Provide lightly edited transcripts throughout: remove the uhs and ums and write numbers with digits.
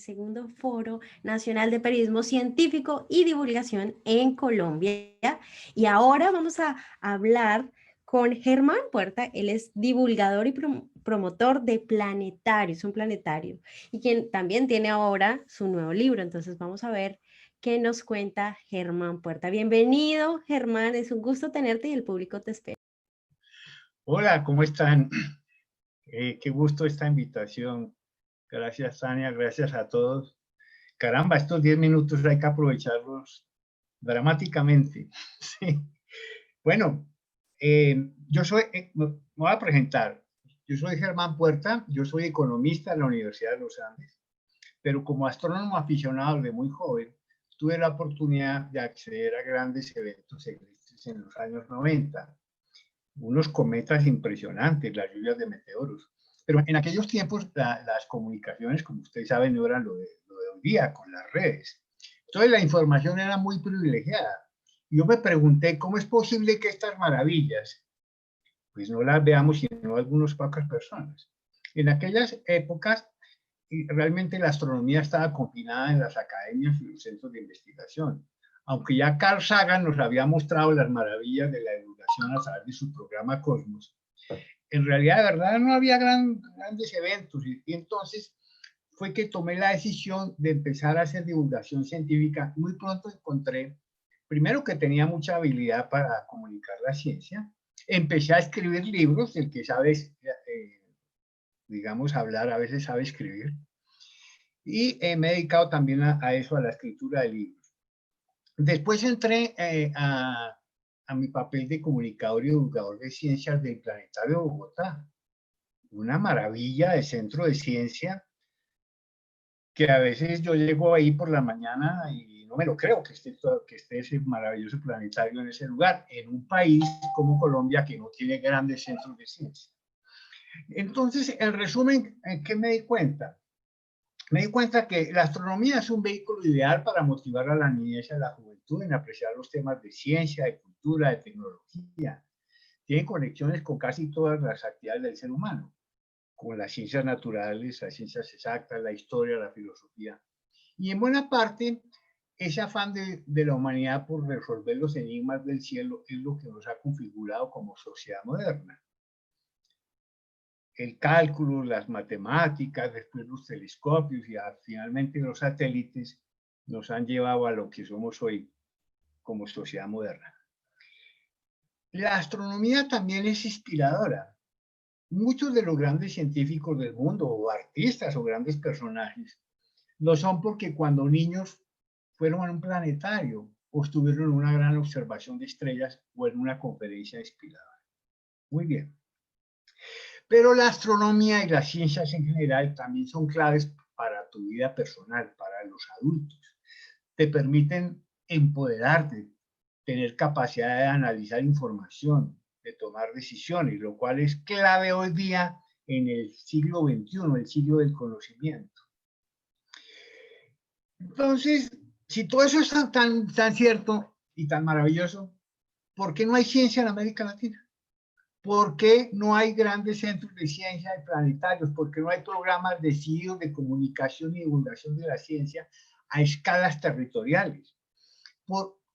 segundo Foro Nacional de Periodismo Científico y Divulgación en Colombia. Y ahora vamos a hablar con Germán Puerta. Él es divulgador y promotor de Planetarios, un planetario, y quien también tiene ahora su nuevo libro. Entonces vamos a ver qué nos cuenta Germán Puerta. Bienvenido, Germán, es un gusto tenerte y el público te espera. Hola, ¿cómo están? Qué gusto esta invitación. Gracias, Tania, gracias a todos. Caramba, estos 10 minutos hay que aprovecharlos dramáticamente. Sí. Bueno, me voy a presentar. Yo soy Germán Puerta, yo soy economista en la Universidad de los Andes, pero como astrónomo aficionado desde muy joven, tuve la oportunidad de acceder a grandes eventos celestes en los años 90. Unos cometas impresionantes, las lluvias de meteoros. Pero en aquellos tiempos las comunicaciones, como ustedes saben, no eran lo de hoy día con las redes. Entonces la información era muy privilegiada. Yo me pregunté, ¿cómo es posible que estas maravillas, pues no las veamos sino algunas pocas personas? En aquellas épocas, realmente la astronomía estaba confinada en las academias y los centros de investigación. Aunque ya Carl Sagan nos había mostrado las maravillas de la divulgación a través de su programa Cosmos, en realidad, de verdad, no había grandes eventos. Y entonces fue que tomé la decisión de empezar a hacer divulgación científica. Muy pronto encontré, primero, que tenía mucha habilidad para comunicar la ciencia. Empecé a escribir libros, el que sabe, digamos, hablar, a veces sabe escribir. Y me he dedicado también a eso, a la escritura de libros. Después entré a mi papel de comunicador y divulgador de ciencias del Planetario de Bogotá. Una maravilla de centro de ciencia que a veces yo llego ahí por la mañana y no me lo creo que esté ese maravilloso planetario en ese lugar, en un país como Colombia que no tiene grandes centros de ciencia. Entonces, en resumen, ¿qué me di cuenta? Me di cuenta que la astronomía es un vehículo ideal para motivar a la niñez y a la juventud en apreciar los temas de ciencia, de cultura, de tecnología. Tiene conexiones con casi todas las actividades del ser humano, con las ciencias naturales, las ciencias exactas, la historia, la filosofía. Y en buena parte, ese afán de la humanidad por resolver los enigmas del cielo es lo que nos ha configurado como sociedad moderna. El cálculo, las matemáticas, después los telescopios y finalmente los satélites nos han llevado a lo que somos hoy como sociedad moderna. La astronomía también es inspiradora. Muchos de los grandes científicos del mundo, o artistas o grandes personajes, lo son porque cuando niños fueron a un planetario o estuvieron en una gran observación de estrellas o en una conferencia inspiradora. Muy bien. Pero la astronomía y las ciencias en general también son claves para tu vida personal, para los adultos. Te permiten empoderarte, tener capacidad de analizar información, de tomar decisiones, lo cual es clave hoy día en el siglo XXI, el siglo del conocimiento. Entonces, si todo eso es tan cierto y tan maravilloso, ¿por qué no hay ciencia en América Latina? ¿Por qué no hay grandes centros de ciencia y planetarios? ¿Por qué no hay programas decididos de comunicación y divulgación de la ciencia a escalas territoriales?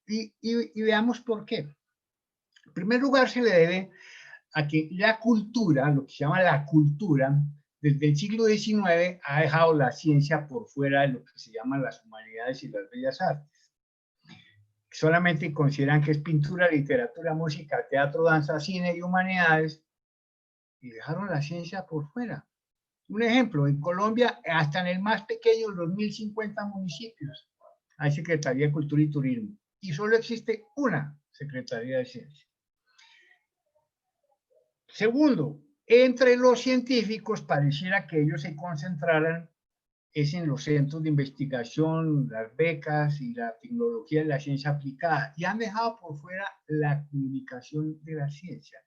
Y veamos por qué. En primer lugar, se le debe a que la cultura, lo que se llama la cultura, desde el siglo XIX ha dejado la ciencia por fuera de lo que se llaman las humanidades y las bellas artes. Solamente consideran que es pintura, literatura, música, teatro, danza, cine y humanidades, y dejaron la ciencia por fuera. Un ejemplo, en Colombia, hasta en el más pequeño, los 1050 municipios, hay Secretaría de Cultura y Turismo, y solo existe una Secretaría de Ciencia. Segundo, entre los científicos pareciera que ellos se concentraran es en los centros de investigación, las becas y la tecnología de la ciencia aplicada, y han dejado por fuera la comunicación de la ciencia,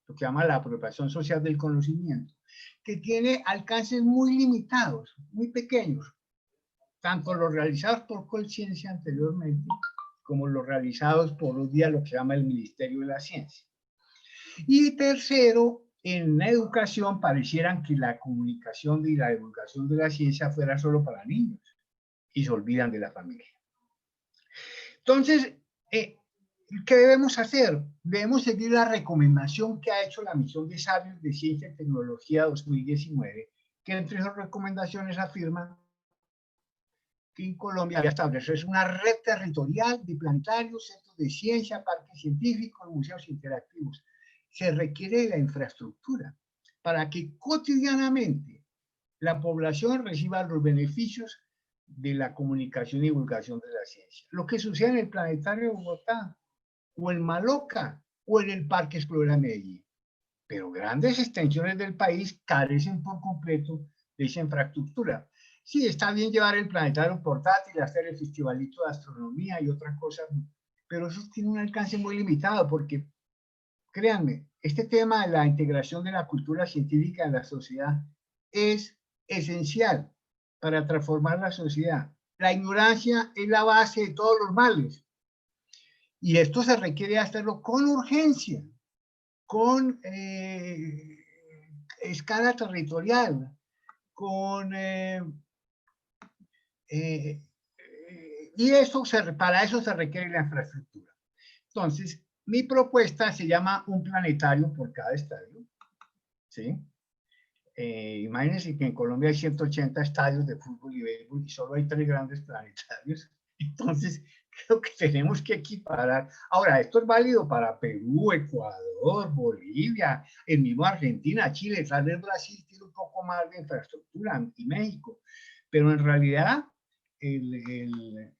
lo que llama la apropiación social del conocimiento, que tiene alcances muy limitados, muy pequeños, tanto los realizados por Colciencia anteriormente, como los realizados por hoy día lo que se llama el Ministerio de la Ciencia. Y tercero, en la educación parecieran que la comunicación y la divulgación de la ciencia fuera solo para niños. y se olvidan de la familia. Entonces, ¿qué debemos hacer? Debemos seguir la recomendación que ha hecho la Misión de Sabios de Ciencia y Tecnología 2019, que entre sus recomendaciones afirma que en Colombia había establecerse una red territorial de planetarios, centros de ciencia, parques científicos, museos interactivos. Se requiere la infraestructura para que cotidianamente la población reciba los beneficios de la comunicación y divulgación de la ciencia. Lo que sucede en el Planetario de Bogotá, o en Maloca, o en el Parque Explora Medellín. Pero grandes extensiones del país carecen por completo de esa infraestructura. Sí, está bien llevar el planetario portátil, hacer el festivalito de astronomía y otras cosas, pero eso tiene un alcance muy limitado porque, créanme, este tema de la integración de la cultura científica en la sociedad es esencial para transformar la sociedad. La ignorancia es la base de todos los males y esto se requiere hacerlo con urgencia, con escala territorial, con y eso para eso se requiere la infraestructura. Entonces, mi propuesta se llama un planetario por cada estadio, ¿sí? Imagínense que en Colombia hay 180 estadios de fútbol y béisbol y solo hay 3 grandes planetarios. Entonces, creo que tenemos que equiparar. Ahora, esto es válido para Perú, Ecuador, Bolivia, el mismo Argentina, Chile, tal vez Brasil tiene un poco más de infraestructura y México, pero en realidad el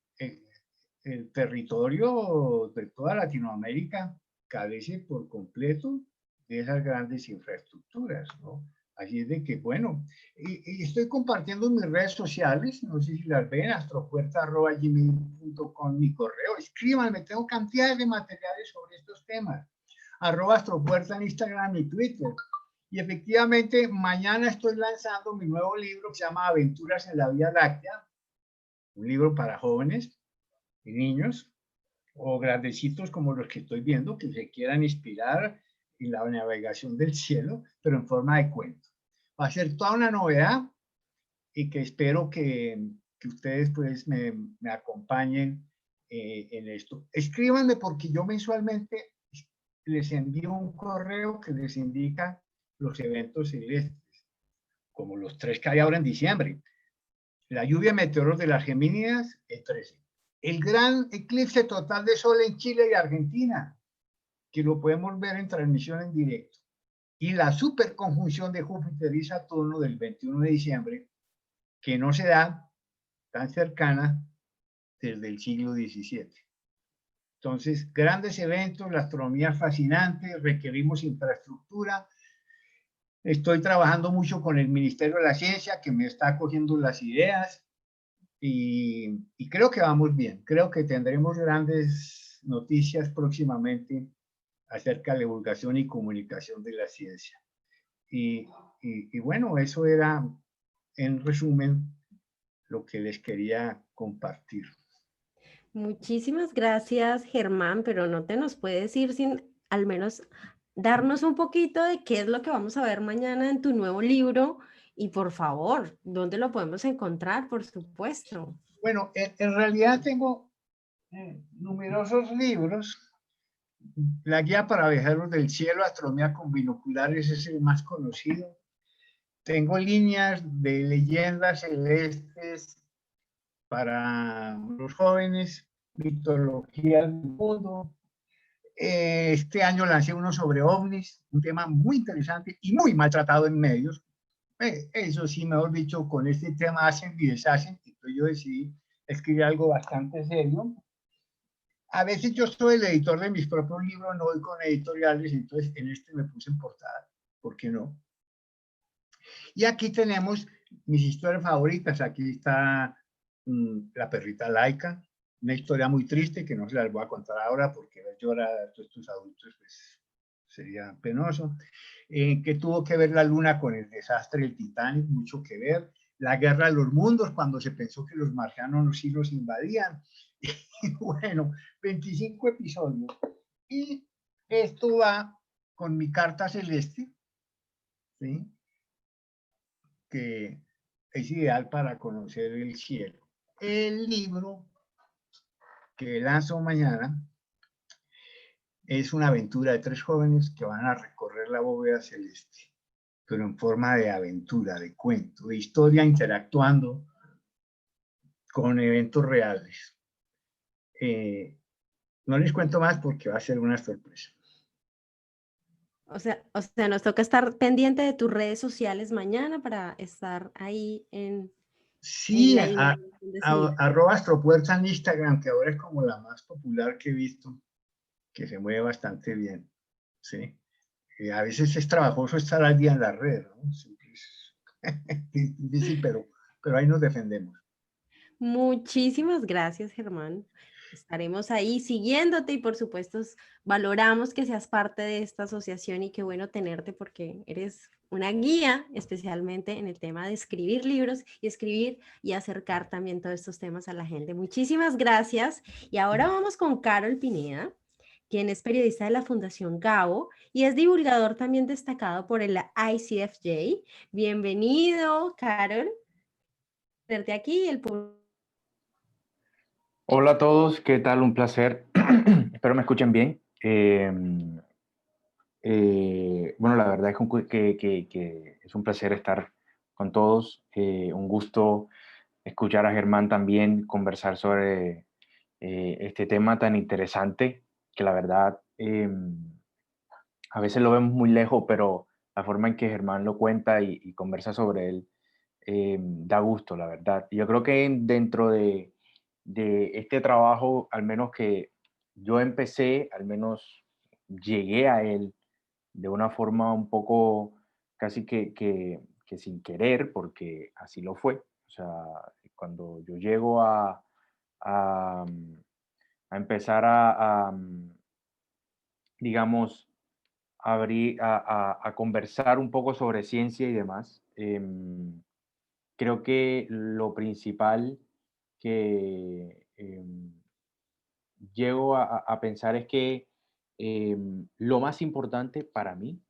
territorio de toda Latinoamérica carece por completo de esas grandes infraestructuras, ¿no? Así es de que, bueno, y estoy compartiendo en mis redes sociales, no sé si las ven, astropuerta@gmail.com, mi correo, escríbanme, tengo cantidades de materiales sobre estos temas, @astropuerta en Instagram y Twitter. Y efectivamente, mañana estoy lanzando mi nuevo libro que se llama Aventuras en la Vía Láctea, un libro para jóvenes y niños, o grandecitos como los que estoy viendo, que se quieran inspirar en la navegación del cielo, pero en forma de cuento. Va a ser toda una novedad y que espero que ustedes pues me acompañen en esto. Escríbanme porque yo mensualmente les envío un correo que les indica los eventos celestes, como los 3 que hay ahora en diciembre. La lluvia de meteoros de las Gemínidas, el 13. El gran eclipse total de sol en Chile y Argentina, que lo podemos ver en transmisión en directo. Y la superconjunción de Júpiter y Saturno del 21 de diciembre, que no se da tan cercana desde el siglo XVII. Entonces, grandes eventos, la astronomía fascinante, requerimos infraestructura. Estoy trabajando mucho con el Ministerio de la Ciencia, que me está cogiendo las ideas, y creo que vamos bien. Creo que tendremos grandes noticias próximamente acerca de la divulgación y comunicación de la ciencia. Y bueno, eso era, en resumen, lo que les quería compartir. Muchísimas gracias, Germán, pero no te nos puedes ir sin al menos darnos un poquito de qué es lo que vamos a ver mañana en tu nuevo libro y por favor, ¿dónde lo podemos encontrar? Por supuesto. Bueno, en realidad tengo numerosos libros. La guía para viajeros del cielo, astronomía con binoculares, es el más conocido. Tengo líneas de leyendas celestes para los jóvenes, mitología del mundo. Este año lancé uno sobre ovnis, un tema muy interesante y muy maltratado en medios. Eso sí, mejor dicho, con este tema hacen y deshacen. Entonces yo decidí escribir algo bastante serio. A veces yo soy el editor de mis propios libros, no voy con editoriales, entonces en este me puse en portada. ¿Por qué no? Y aquí tenemos mis historias favoritas. Aquí está La perrita Laika, una historia muy triste que no se las voy a contar ahora porque ver llorar a todos estos adultos pues, sería penoso. Que tuvo que ver la luna con el desastre del Titanic, mucho que ver. La guerra de los mundos, cuando se pensó que los marcianos sí los invadían. Y bueno, 25 episodios. Y esto va con mi carta celeste, ¿sí? Que es ideal para conocer el cielo. El libro que lanzo mañana es una aventura de 3 jóvenes que van a recorrer la bóveda celeste, pero en forma de aventura, de cuento, de historia, interactuando con eventos reales. No les cuento más porque va a ser una sorpresa. Nos toca estar pendiente de tus redes sociales mañana para estar ahí en Sí, la divulgación de ese libro. @astropuerta en Instagram, que ahora es como la más popular que he visto, que se mueve bastante bien. ¿Sí? A veces es trabajoso estar al día en la red, ¿no? Siempre es difícil, pero ahí nos defendemos. Muchísimas gracias, Germán. Estaremos ahí siguiéndote y por supuesto valoramos que seas parte de esta asociación y qué bueno tenerte porque eres una guía especialmente en el tema de escribir libros y escribir y acercar también todos estos temas a la gente. Muchísimas gracias. Y ahora vamos con Carol Pineda, quien es periodista de la Fundación Gabo y es divulgador también destacado por el ICFJ. Bienvenido, Carol. Tenerte aquí, el público. Hola a todos, ¿qué tal? Un placer. Espero me escuchen bien. Bueno, la verdad es que es un placer estar con todos. Un gusto escuchar a Germán también conversar sobre este tema tan interesante que la verdad a veces lo vemos muy lejos, pero la forma en que Germán lo cuenta y conversa sobre él da gusto, la verdad. Yo creo que dentro de este trabajo, al menos que yo empecé, al menos llegué a él de una forma un poco casi que sin querer, porque así lo fue. O sea, cuando yo llego a, a empezar digamos, a conversar un poco sobre ciencia y demás, creo que lo principal que llego a pensar es que lo más importante para mí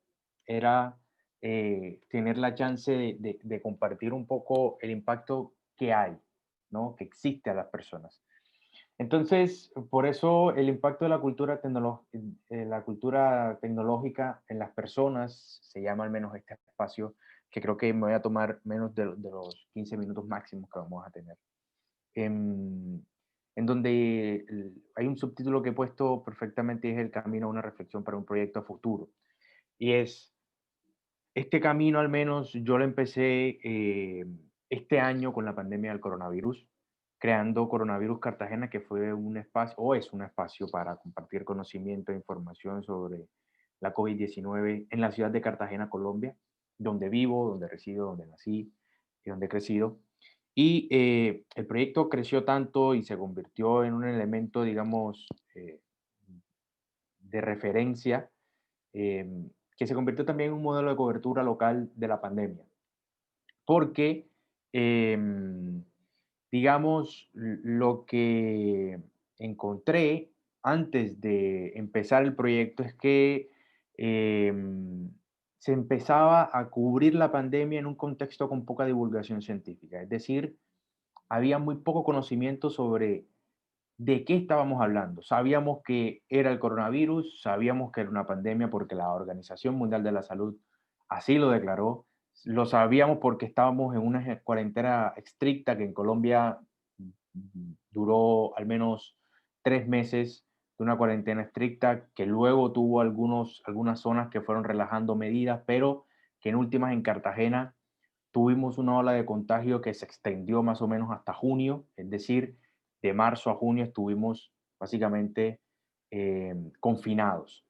era tener la chance de compartir un poco el impacto que hay, ¿no? Que existe a las personas. Entonces, por eso el impacto de la cultura tecnológica en las personas, se llama al menos este espacio, que creo que me voy a tomar menos de los 15 minutos máximos que vamos a tener. En, en donde hay un subtítulo que he puesto perfectamente, es El camino a una reflexión para un proyecto a futuro. Y es, este camino al menos yo lo empecé este año con la pandemia del coronavirus, creando Coronavirus Cartagena, que fue un espacio, o es un espacio para compartir conocimiento e información sobre la COVID-19 en la ciudad de Cartagena, Colombia, donde vivo, donde resido, donde nací y donde he crecido. Y el proyecto creció tanto y se convirtió en un elemento, digamos, de referencia, que se convirtió también en un modelo de cobertura local de la pandemia. Porque, digamos, lo que encontré antes de empezar el proyecto es que se empezaba a cubrir la pandemia en un contexto con poca divulgación científica. Es decir, había muy poco conocimiento sobre de qué estábamos hablando. Sabíamos que era el coronavirus, sabíamos que era una pandemia porque la Organización Mundial de la Salud así lo declaró. Lo sabíamos porque estábamos en una cuarentena estricta que en Colombia duró al menos 3 meses de una cuarentena estricta, que luego tuvo algunas zonas que fueron relajando medidas, pero que en últimas en Cartagena tuvimos una ola de contagio que se extendió más o menos hasta junio, es decir, de marzo a junio estuvimos básicamente confinados.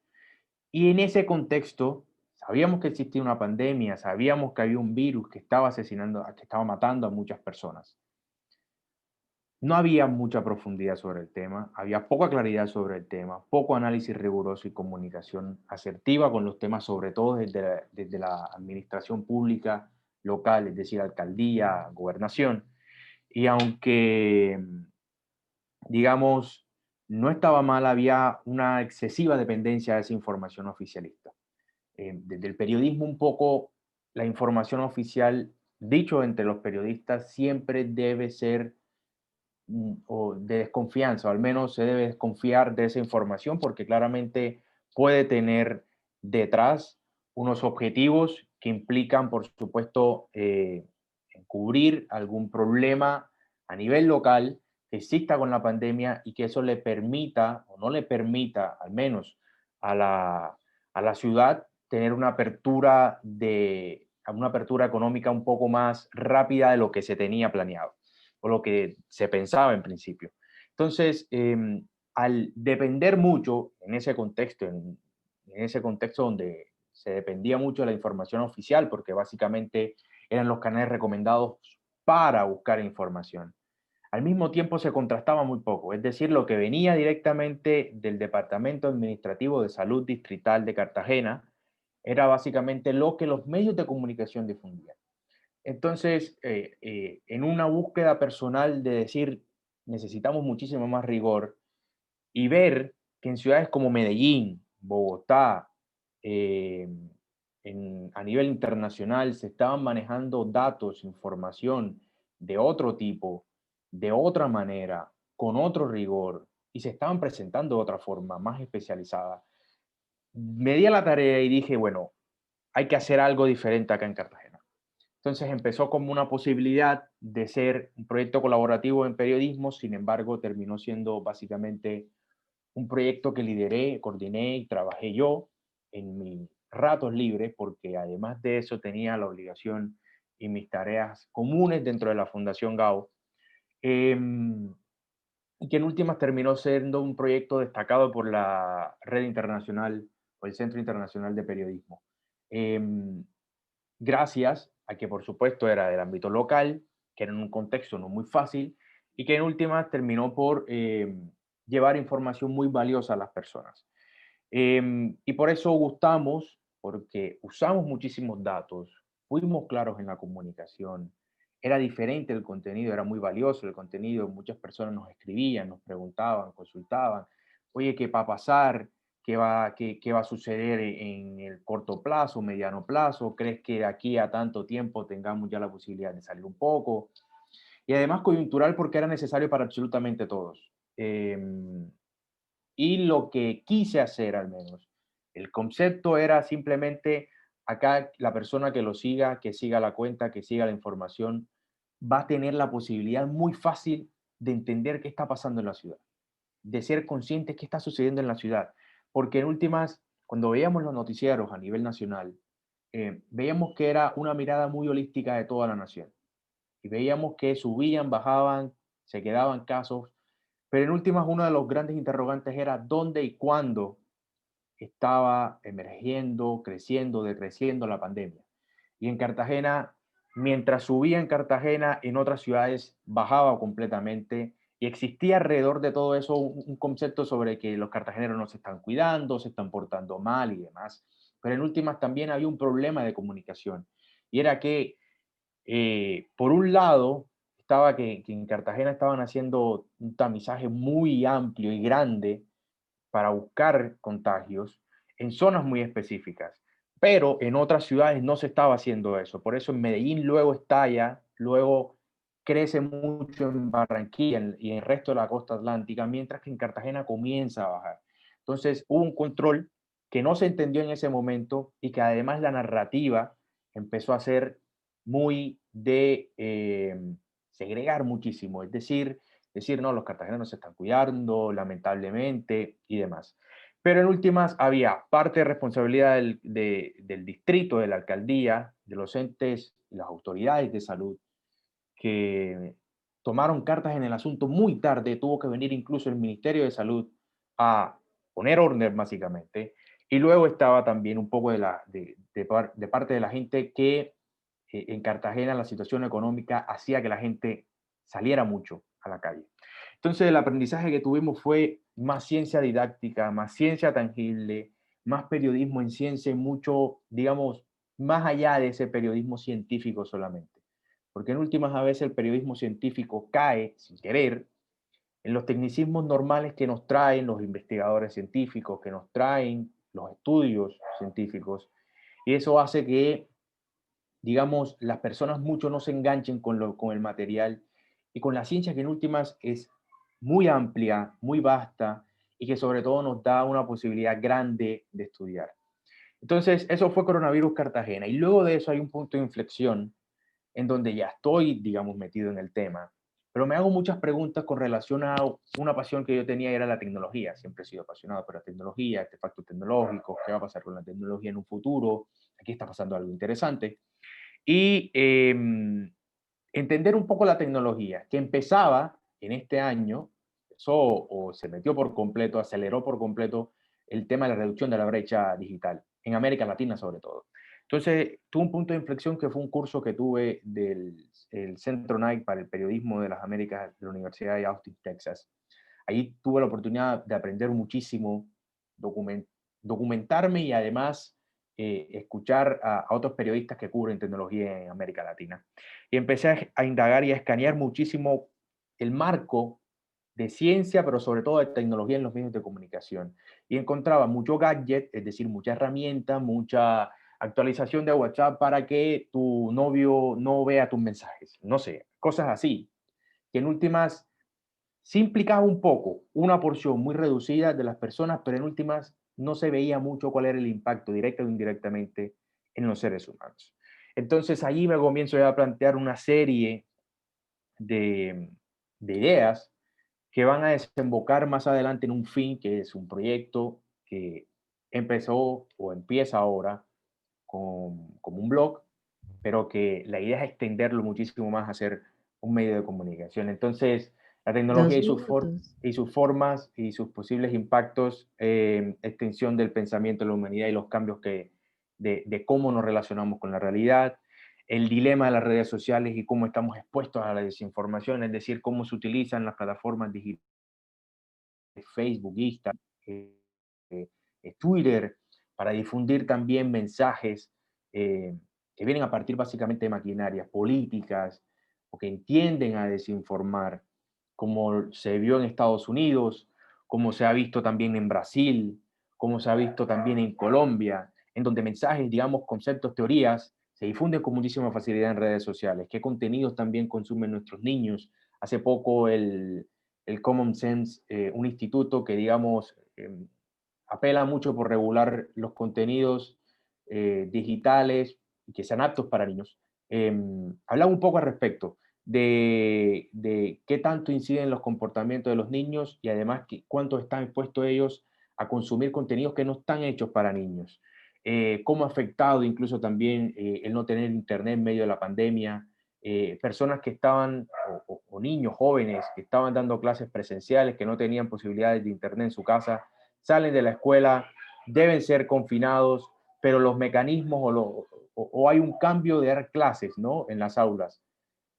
Y en ese contexto, sabíamos que existía una pandemia, sabíamos que había un virus que estaba asesinando, que estaba matando a muchas personas. No había mucha profundidad sobre el tema, había poca claridad sobre el tema, poco análisis riguroso y comunicación asertiva con los temas, sobre todo desde la administración pública local, es decir, alcaldía, gobernación. Y aunque, digamos, no estaba mal, había una excesiva dependencia de esa información oficialista. Desde el periodismo un poco, la información oficial, dicho entre los periodistas, siempre debe ser o de desconfianza, o al menos se debe desconfiar de esa información porque claramente puede tener detrás unos objetivos que implican, por supuesto, encubrir algún problema a nivel local que exista con la pandemia y que eso le permita o no le permita, al menos a la ciudad, tener una apertura económica un poco más rápida de lo que se tenía planeado o lo que se pensaba en principio. Entonces, al depender mucho en ese contexto donde se dependía mucho de la información oficial, porque básicamente eran los canales recomendados para buscar información. Al mismo tiempo se contrastaba muy poco, es decir, lo que venía directamente del Departamento Administrativo de Salud Distrital de Cartagena era básicamente lo que los medios de comunicación difundían. Entonces, en una búsqueda personal de decir, necesitamos muchísimo más rigor y ver que en ciudades como Medellín, Bogotá, eh, a nivel internacional se estaban manejando datos, información de otro tipo, de otra manera, con otro rigor, y se estaban presentando de otra forma, más especializada. Me di a la tarea y dije, bueno, hay que hacer algo diferente acá en Cartagena. Entonces empezó como una posibilidad de ser un proyecto colaborativo en periodismo, sin embargo terminó siendo básicamente un proyecto que lideré, coordiné y trabajé yo en mis ratos libres, porque además de eso tenía la obligación y mis tareas comunes dentro de la Fundación GAO, y que en últimas terminó siendo un proyecto destacado por la Red Internacional o el Centro Internacional de Periodismo. Em, Gracias a que por supuesto era del ámbito local, que era en un contexto no muy fácil y que en últimas terminó por llevar información muy valiosa a las personas. Y por eso gustamos, porque usamos muchísimos datos, fuimos claros en la comunicación, era diferente el contenido, era muy valioso el contenido, muchas personas nos escribían, nos preguntaban, consultaban, oye, ¿qué va a pasar? ¿Qué va a suceder en el corto plazo, mediano plazo? ¿Crees que de aquí a tanto tiempo tengamos ya la posibilidad de salir un poco? Y además coyuntural porque era necesario para absolutamente todos. Y lo que quise hacer al menos, el concepto era simplemente acá la persona que siga la cuenta, que siga la información, va a tener la posibilidad muy fácil de entender qué está pasando en la ciudad, de ser consciente qué está sucediendo en la ciudad. Porque en últimas, cuando veíamos los noticieros a nivel nacional, veíamos que era una mirada muy holística de toda la nación. Y veíamos que subían, bajaban, se quedaban casos, pero en últimas uno de los grandes interrogantes era dónde y cuándo estaba emergiendo, creciendo, decreciendo la pandemia. Y en Cartagena, mientras subía en Cartagena, en otras ciudades bajaba completamente y existía alrededor de todo eso un concepto sobre que los cartageneros no se están cuidando, se están portando mal y demás. Pero en últimas también había un problema de comunicación y era que por un lado, estaba que en Cartagena estaban haciendo un tamizaje muy amplio y grande para buscar contagios en zonas muy específicas, pero en otras ciudades no se estaba haciendo eso. Por eso en Medellín luego estalla, luego crece mucho en Barranquilla y en el resto de la costa atlántica, mientras que en Cartagena comienza a bajar. Entonces hubo un control que no se entendió en ese momento y que además la narrativa empezó a ser muy de segregar muchísimo, es decir, no, los cartageneros se están cuidando, lamentablemente, y demás. Pero en últimas había parte de responsabilidad del distrito, de la alcaldía, de los entes y las autoridades de salud, que tomaron cartas en el asunto muy tarde, tuvo que venir incluso el Ministerio de Salud a poner orden básicamente, y luego estaba también un poco de parte de la gente que en Cartagena la situación económica hacía que la gente saliera mucho a la calle. Entonces el aprendizaje que tuvimos fue más ciencia didáctica, más ciencia tangible, más periodismo en ciencia y mucho, digamos, más allá de ese periodismo científico solamente. Porque en últimas a veces el periodismo científico cae sin querer en los tecnicismos normales que nos traen los investigadores científicos, que nos traen los estudios científicos, y eso hace que digamos, las personas mucho no se enganchen con el material y con la ciencia que en últimas es muy amplia, muy vasta y que sobre todo nos da una posibilidad grande de estudiar. Entonces, eso fue Coronavirus Cartagena. Y luego de eso hay un punto de inflexión en donde ya estoy, digamos, metido en el tema, pero me hago muchas preguntas con relación a una pasión que yo tenía, era la tecnología. Siempre he sido apasionado por la tecnología, artefactos tecnológicos, qué va a pasar con la tecnología en un futuro, aquí está pasando algo interesante. Y entender un poco la tecnología, que empezaba en este año, empezó o se metió por completo, aceleró por completo el tema de la reducción de la brecha digital, en América Latina sobre todo. Entonces, tuve un punto de inflexión que fue un curso que tuve del el Centro Knight para el periodismo de las Américas de la Universidad de Austin, Texas. Ahí tuve la oportunidad de aprender muchísimo, documentarme y además escuchar a otros periodistas que cubren tecnología en América Latina. Y empecé a indagar y a escanear muchísimo el marco de ciencia, pero sobre todo de tecnología en los medios de comunicación. Y encontraba mucho gadget, es decir, mucha herramienta, mucha actualización de WhatsApp para que tu novio no vea tus mensajes. No sé, cosas así, que en últimas sí implicaba un poco, una porción muy reducida de las personas, pero en últimas no se veía mucho cuál era el impacto directo o indirectamente en los seres humanos. Entonces allí me comienzo ya a plantear una serie de, de ideas que van a desembocar más adelante en un fin, que es un proyecto que empezó o empieza ahora como un blog, pero que la idea es extenderlo muchísimo más a ser un medio de comunicación. Entonces, la tecnología 2 minutos. y sus formas y sus posibles impactos, extensión del pensamiento de la humanidad y los cambios de cómo nos relacionamos con la realidad, el dilema de las redes sociales y cómo estamos expuestos a la desinformación, es decir, cómo se utilizan las plataformas digitales, Facebook, Instagram, eh, Twitter, para difundir también mensajes eh, que vienen a partir básicamente de maquinarias políticas o que entienden a desinformar, como se vio en Estados Unidos, como se ha visto también en Brasil, como se ha visto también en Colombia, en donde mensajes, digamos, conceptos, teorías, se difunden con muchísima facilidad en redes sociales. ¿Qué contenidos también consumen nuestros niños? Hace poco el Common Sense, un instituto que, digamos, apela mucho por regular los contenidos digitales y que sean aptos para niños. Hablaba un poco al respecto de qué tanto inciden los comportamientos de los niños y además cuánto están expuestos ellos a consumir contenidos que no están hechos para niños. Cómo ha afectado incluso también el no tener internet en medio de la pandemia, personas que estaban, o niños jóvenes que estaban dando clases presenciales, que no tenían posibilidades de internet en su casa, salen de la escuela, deben ser confinados, pero los mecanismos o hay un cambio de dar clases, ¿no? En las aulas.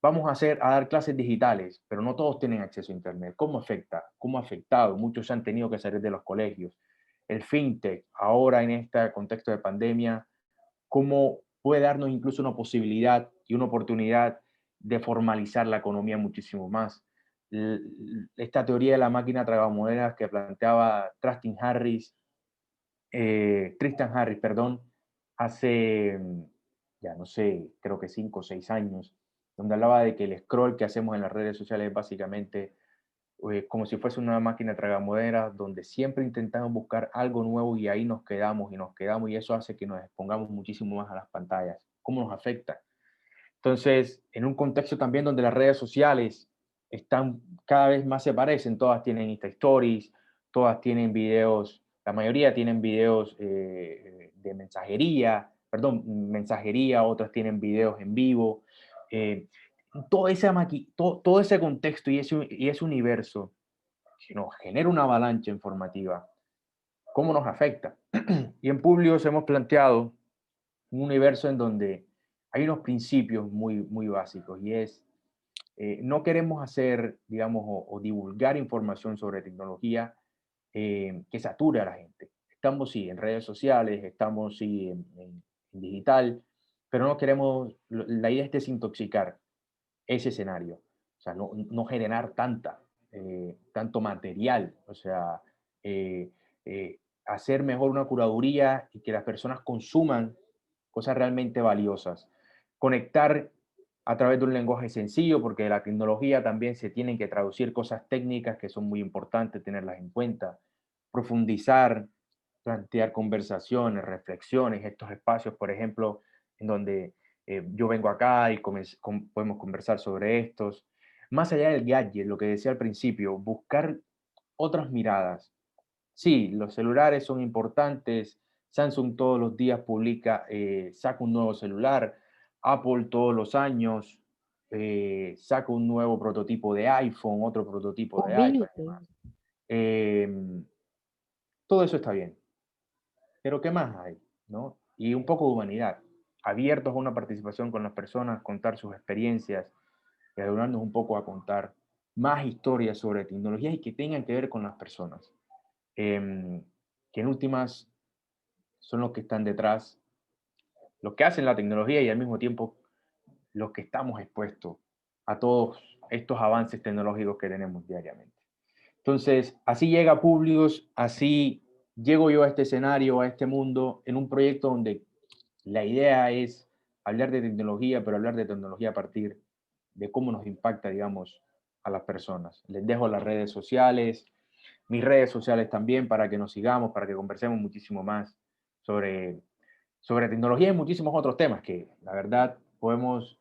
Vamos a dar clases digitales, pero no todos tienen acceso a internet. ¿Cómo afecta? ¿Cómo ha afectado? Muchos han tenido que salir de los colegios. El fintech, ahora en este contexto de pandemia, cómo puede darnos incluso una posibilidad y una oportunidad de formalizar la economía muchísimo más. Esta teoría de la máquina tragamonedas que planteaba Tristan Harris, perdón, hace, ya no sé, creo que 5 o 6 años, donde hablaba de que el scroll que hacemos en las redes sociales es básicamente como si fuese una máquina tragamonedas, donde siempre intentamos buscar algo nuevo y ahí nos quedamos y eso hace que nos expongamos muchísimo más a las pantallas. ¿Cómo nos afecta? Entonces, en un contexto también donde las redes sociales están cada vez más se parecen, todas tienen Insta Stories, todas tienen videos, la mayoría tienen videos de mensajería, perdón, mensajería, otras tienen videos en vivo. Eh, todo ese contexto y ese universo que nos genera una avalancha informativa, ¿cómo nos afecta? Y en Publius hemos planteado un universo en donde hay unos principios muy básicos y es, no queremos hacer, digamos, o divulgar información sobre tecnología que sature a la gente. Estamos, sí, en redes sociales, estamos, sí, en digital, pero no queremos, la idea es desintoxicar ese escenario, o sea, no generar tanto material, o sea, eh, hacer mejor una curaduría y que las personas consuman cosas realmente valiosas. Conectar a través de un lenguaje sencillo, porque la tecnología también se tienen que traducir cosas técnicas que son muy importantes tenerlas en cuenta, profundizar, plantear conversaciones, reflexiones, estos espacios, por ejemplo, en donde yo vengo acá y podemos conversar sobre estos. Más allá del gadget, lo que decía al principio, buscar otras miradas. Sí, los celulares son importantes. Samsung todos los días publica, saca un nuevo celular. Apple todos los años saca un nuevo prototipo de iPhone, otro prototipo de iPad y Bonito. demás. Todo eso está bien, pero ¿qué más hay? ¿No? Y un poco de humanidad, abiertos a una participación con las personas, contar sus experiencias y ayudarnos un poco a contar más historias sobre tecnologías y que tengan que ver con las personas, que en últimas son los que están detrás, los que hacen la tecnología y al mismo tiempo los que estamos expuestos a todos estos avances tecnológicos que tenemos diariamente. Entonces, así llega Publius, así llego yo a este escenario, a este mundo, en un proyecto donde la idea es hablar de tecnología, pero hablar de tecnología a partir de cómo nos impacta, digamos, a las personas. Les dejo las redes sociales, mis redes sociales también, para que nos sigamos, para que conversemos muchísimo más sobre, sobre tecnología y muchísimos otros temas que, la verdad, podemos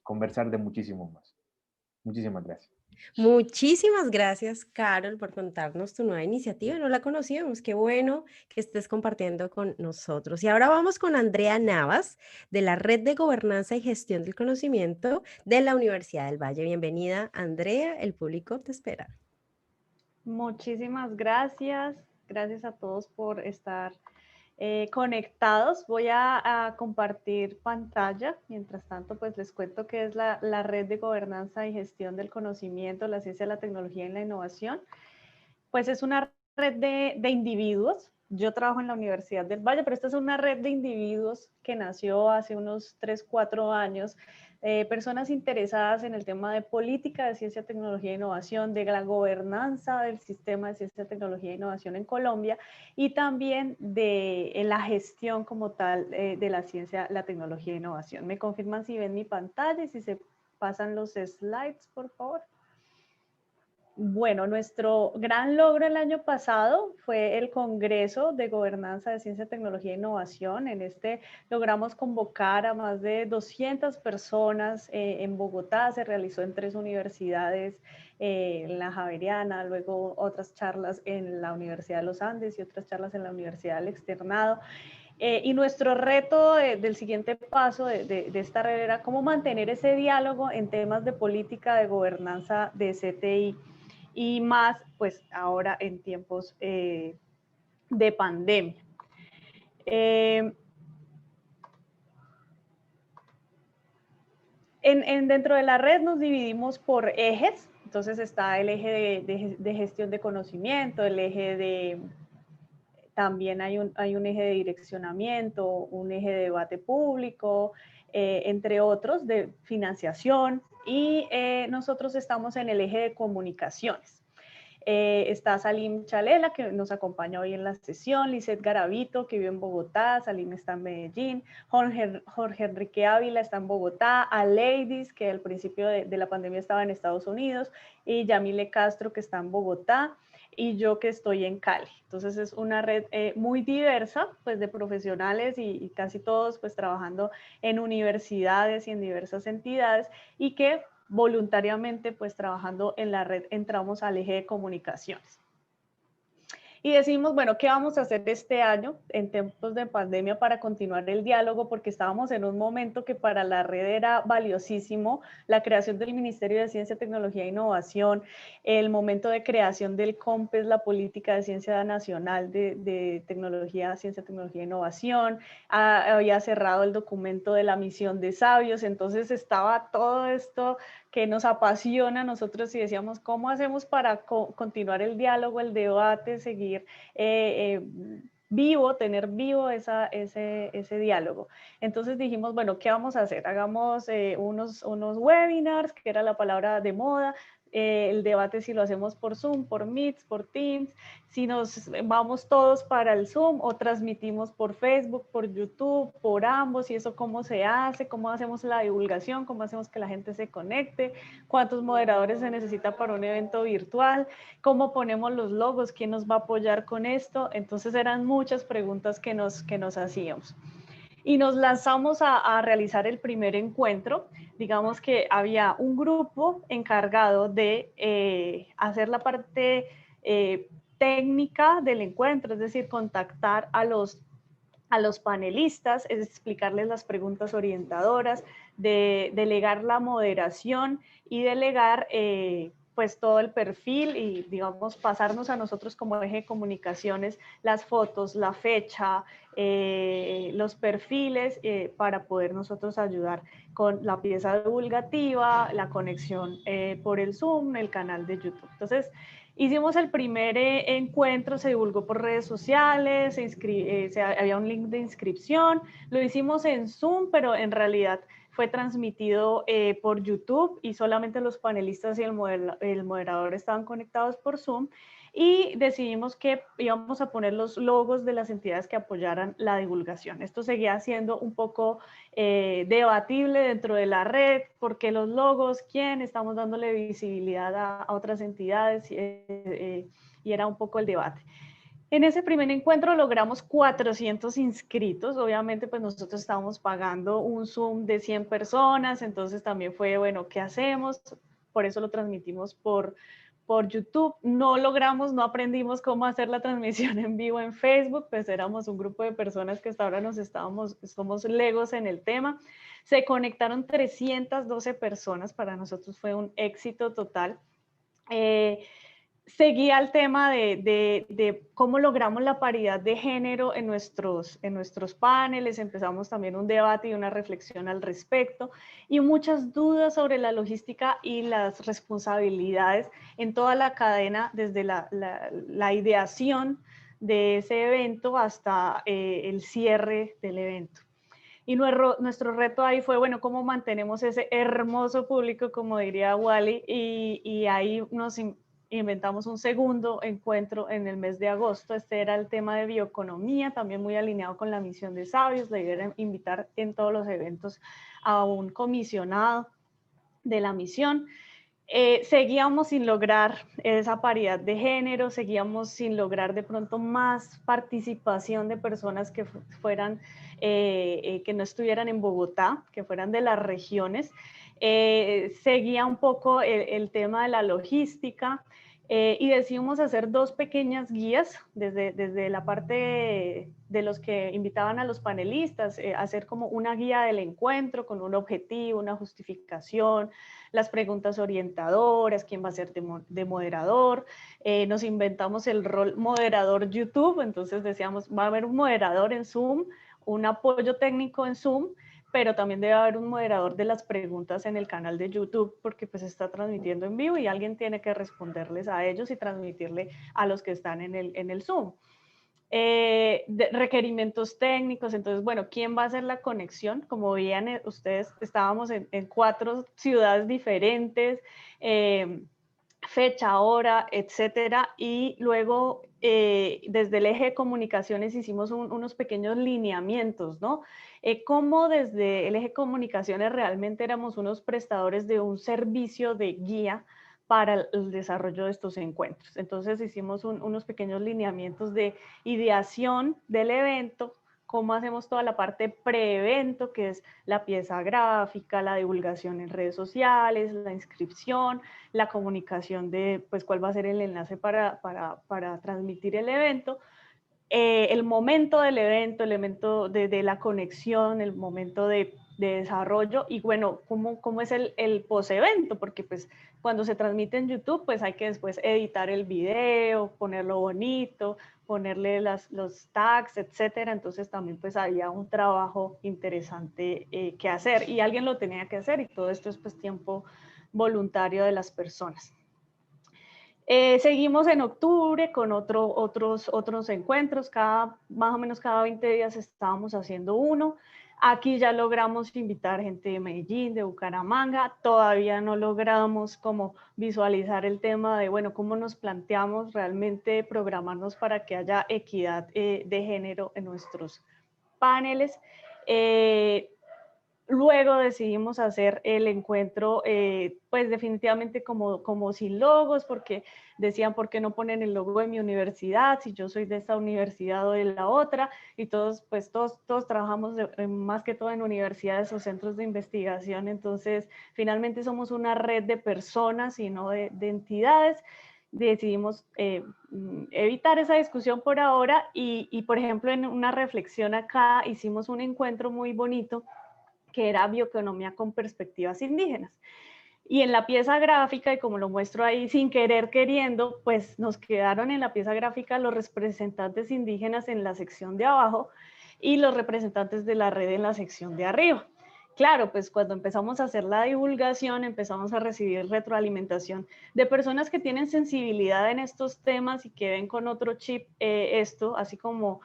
conversar de muchísimos más. Muchísimas gracias. Muchísimas gracias, Carol, por contarnos tu nueva iniciativa. No la conocíamos. Qué bueno que estés compartiendo con nosotros. Y ahora vamos con Andrea Navas, de la Red de Gobernanza y Gestión del Conocimiento de la Universidad del Valle. Bienvenida, Andrea. El público te espera. Muchísimas gracias. Gracias a todos por estar conectados. Voy a compartir pantalla. Mientras tanto, pues les cuento que es la Red de Gobernanza y Gestión del Conocimiento, la Ciencia, la Tecnología y la Innovación. Pues es una red de individuos. Yo trabajo en la Universidad del Valle, pero esta es una red de individuos que nació hace unos 3, 4 años. Personas interesadas en el tema de política de ciencia, tecnología e innovación, de la gobernanza del sistema de ciencia, tecnología e innovación en Colombia y también de la gestión como tal de la ciencia, la tecnología e innovación. ¿Me confirman si ven mi pantalla y si se pasan los slides, por favor? Bueno, nuestro gran logro el año pasado fue el Congreso de Gobernanza de Ciencia, Tecnología e Innovación. En este logramos convocar a más de 200 personas en Bogotá. Se realizó en 3 universidades, en la Javeriana, luego otras charlas en la Universidad de los Andes y otras charlas en la Universidad del Externado. Y nuestro reto del siguiente paso de esta red era cómo mantener ese diálogo en temas de política de gobernanza de CTI y más pues ahora en tiempos de pandemia. Dentro de la red nos dividimos por ejes, entonces está el eje de gestión de conocimiento, el eje de, también hay un eje de direccionamiento, un eje de debate público, entre otros, de financiación, y nosotros estamos en el eje de comunicaciones. Está Salim Chalela, que nos acompaña hoy en la sesión, Lizeth Garavito, que vive en Bogotá, Salim está en Medellín, Jorge Enrique Ávila está en Bogotá, Aleidis, que al principio de la pandemia estaba en Estados Unidos, y Yamile Castro, que está en Bogotá, y yo que estoy en Cali. Entonces es una red muy diversa, pues de profesionales y casi todos pues trabajando en universidades y en diversas entidades, y que voluntariamente pues trabajando en la red entramos al eje de comunicaciones. Y decimos, bueno, ¿qué vamos a hacer este año en tiempos de pandemia para continuar el diálogo? Porque estábamos en un momento que para la red era valiosísimo, la creación del Ministerio de Ciencia, Tecnología e Innovación, el momento de creación del COMPES, la Política de Ciencia Nacional de Tecnología, Ciencia, Tecnología e Innovación, había cerrado el documento de la misión de sabios, entonces estaba todo esto que nos apasiona a nosotros y decíamos, ¿cómo hacemos para continuar el diálogo, el debate, seguir vivo, tener vivo ese diálogo? Entonces dijimos, bueno, ¿qué vamos a hacer? Hagamos unos webinars, que era la palabra de moda, el debate si lo hacemos por Zoom, por Meet, por Teams, si nos vamos todos para el Zoom o transmitimos por Facebook, por YouTube, por ambos, y eso cómo se hace, cómo hacemos la divulgación, cómo hacemos que la gente se conecte, cuántos moderadores se necesita para un evento virtual, cómo ponemos los logos, quién nos va a apoyar con esto. Entonces eran muchas preguntas que nos hacíamos. Y nos lanzamos a realizar el primer encuentro. Digamos que había un grupo encargado de hacer la parte técnica del encuentro, es decir, contactar a los panelistas, es explicarles las preguntas orientadoras, de delegar la moderación y delegar pues todo el perfil y digamos pasarnos a nosotros como eje de comunicaciones las fotos, la fecha, los perfiles para poder nosotros ayudar con la pieza divulgativa, la conexión por el Zoom, el canal de YouTube. Entonces, hicimos el primer encuentro, se divulgó por redes sociales, había un link de inscripción, lo hicimos en Zoom, pero en realidad fue transmitido por YouTube y solamente los panelistas y el moderador estaban conectados por Zoom, y decidimos que íbamos a poner los logos de las entidades que apoyaran la divulgación. Esto seguía siendo un poco debatible dentro de la red, porque los logos, quién, estamos dándole visibilidad a otras entidades, y era un poco el debate. En ese primer encuentro logramos 400 inscritos. Obviamente, pues nosotros estábamos pagando un Zoom de 100 personas, entonces también fue, bueno, ¿qué hacemos? Por eso lo transmitimos por YouTube. No aprendimos cómo hacer la transmisión en vivo en Facebook, pues éramos un grupo de personas que hasta ahora somos legos en el tema. Se conectaron 312 personas, para nosotros fue un éxito total. Seguía el tema de cómo logramos la paridad de género en nuestros paneles. Empezamos también un debate y una reflexión al respecto, y muchas dudas sobre la logística y las responsabilidades en toda la cadena, desde la ideación de ese evento hasta el cierre del evento. Y nuestro reto ahí fue, bueno, cómo mantenemos ese hermoso público, como diría Wally, y ahí nos inventamos un segundo encuentro en el mes de agosto. Este era el tema de bioeconomía, también muy alineado con la misión de Sabios. La idea era invitar en todos los eventos a un comisionado de la misión. Seguíamos sin lograr esa paridad de género, seguíamos sin lograr de pronto más participación de personas que fueran, que no estuvieran en Bogotá, que fueran de las regiones. Seguía un poco el tema de la logística, y decidimos hacer dos pequeñas guías desde la parte de los que invitaban a los panelistas, hacer como una guía del encuentro con un objetivo, una justificación, las preguntas orientadoras, quién va a ser de moderador. Nos inventamos el rol moderador YouTube, entonces decíamos, va a haber un moderador en Zoom, un apoyo técnico en Zoom, pero también debe haber un moderador de las preguntas en el canal de YouTube, porque pues está transmitiendo en vivo y alguien tiene que responderles a ellos y transmitirle a los que están en el Zoom. Requerimientos técnicos. Entonces, bueno, ¿quién va a hacer la conexión? Como veían ustedes, estábamos en 4 ciudades diferentes, fecha, hora, etcétera, y luego desde el eje de comunicaciones hicimos unos pequeños lineamientos, ¿no? Cómo desde el eje de comunicaciones realmente éramos unos prestadores de un servicio de guía para el desarrollo de estos encuentros. Entonces hicimos unos pequeños lineamientos de ideación del evento, cómo hacemos toda la parte pre-evento, que es la pieza gráfica, la divulgación en redes sociales, la inscripción, la comunicación de pues cuál va a ser el enlace para transmitir el evento, el momento del evento, el momento de la conexión, el momento de desarrollo, y bueno, cómo es el post-evento, porque pues cuando se transmite en YouTube, pues hay que después editar el video, ponerlo bonito, ponerle los tags, etcétera. Entonces también pues había un trabajo interesante que hacer, y alguien lo tenía que hacer, y todo esto es pues tiempo voluntario de las personas. Seguimos en octubre con otros encuentros, más o menos cada 20 días estábamos haciendo uno. Aquí ya logramos invitar gente de Medellín, de Bucaramanga, todavía no logramos como visualizar el tema de, bueno, cómo nos planteamos realmente programarnos para que haya equidad de género en nuestros paneles. Luego decidimos hacer el encuentro, pues definitivamente como sin logos, porque decían, ¿por qué no ponen el logo de mi universidad? Si yo soy de esta universidad o de la otra, y todos trabajamos más que todo en universidades o centros de investigación, entonces finalmente somos una red de personas y no de entidades. Decidimos evitar esa discusión por ahora y, por ejemplo, en una reflexión acá hicimos un encuentro muy bonito que era bioeconomía con perspectivas indígenas. Y en la pieza gráfica, y como lo muestro ahí sin querer queriendo, pues nos quedaron en la pieza gráfica los representantes indígenas en la sección de abajo y los representantes de la red en la sección de arriba. Claro, pues cuando empezamos a hacer la divulgación, empezamos a recibir retroalimentación de personas que tienen sensibilidad en estos temas y que ven con otro chip esto, así como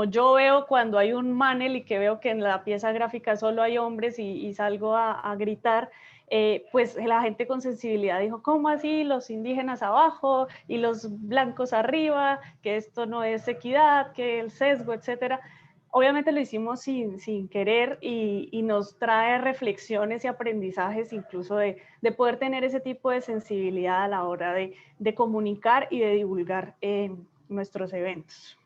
yo veo cuando hay un manel y que veo que en la pieza gráfica solo hay hombres y salgo a gritar, pues la gente con sensibilidad dijo, ¿cómo así? Los indígenas abajo y los blancos arriba, que esto no es equidad, que el sesgo, etcétera. Obviamente lo hicimos sin querer y nos trae reflexiones y aprendizajes incluso de poder tener ese tipo de sensibilidad a la hora de comunicar y de divulgar nuestros eventos.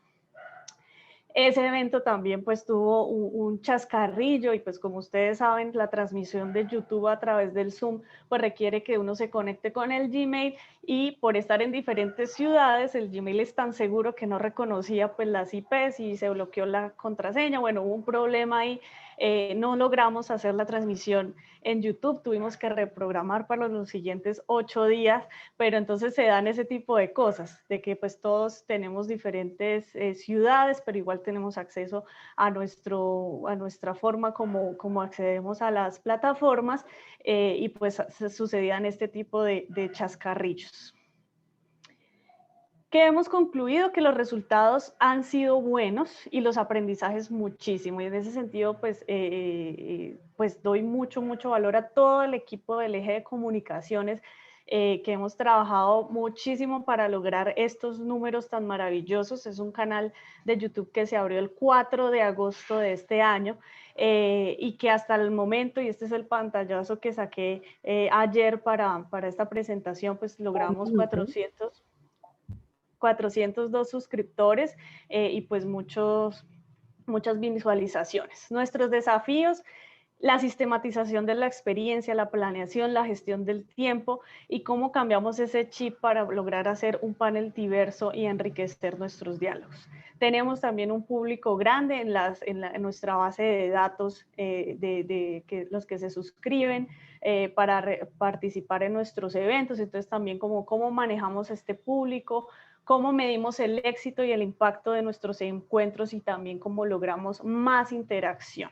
Ese evento también pues tuvo un chascarrillo y pues como ustedes saben la transmisión de YouTube a través del Zoom pues requiere que uno se conecte con el Gmail y por estar en diferentes ciudades el Gmail es tan seguro que no reconocía pues las IPs y se bloqueó la contraseña, bueno hubo un problema ahí, no logramos hacer la transmisión en YouTube, tuvimos que reprogramar para los siguientes 8 días, pero entonces se dan ese tipo de cosas, de que pues todos tenemos diferentes ciudades, pero igual tenemos acceso a nuestra forma como accedemos a las plataformas y pues sucedían este tipo de chascarrillos. Que hemos concluido que los resultados han sido buenos y los aprendizajes muchísimo. Y en ese sentido, pues doy mucho valor a todo el equipo del eje de comunicaciones que hemos trabajado muchísimo para lograr estos números tan maravillosos. Es un canal de YouTube que se abrió el 4 de agosto de este año y que hasta el momento, y este es el pantallazo que saqué ayer para esta presentación, pues logramos 402 suscriptores y pues muchas visualizaciones. Nuestros desafíos, la sistematización de la experiencia, la planeación, la gestión del tiempo y cómo cambiamos ese chip para lograr hacer un panel diverso y enriquecer nuestros diálogos. Tenemos también un público grande en nuestra base de datos los que se suscriben para participar en nuestros eventos. Entonces también cómo manejamos este público, cómo medimos el éxito y el impacto de nuestros encuentros y también cómo logramos más interacción.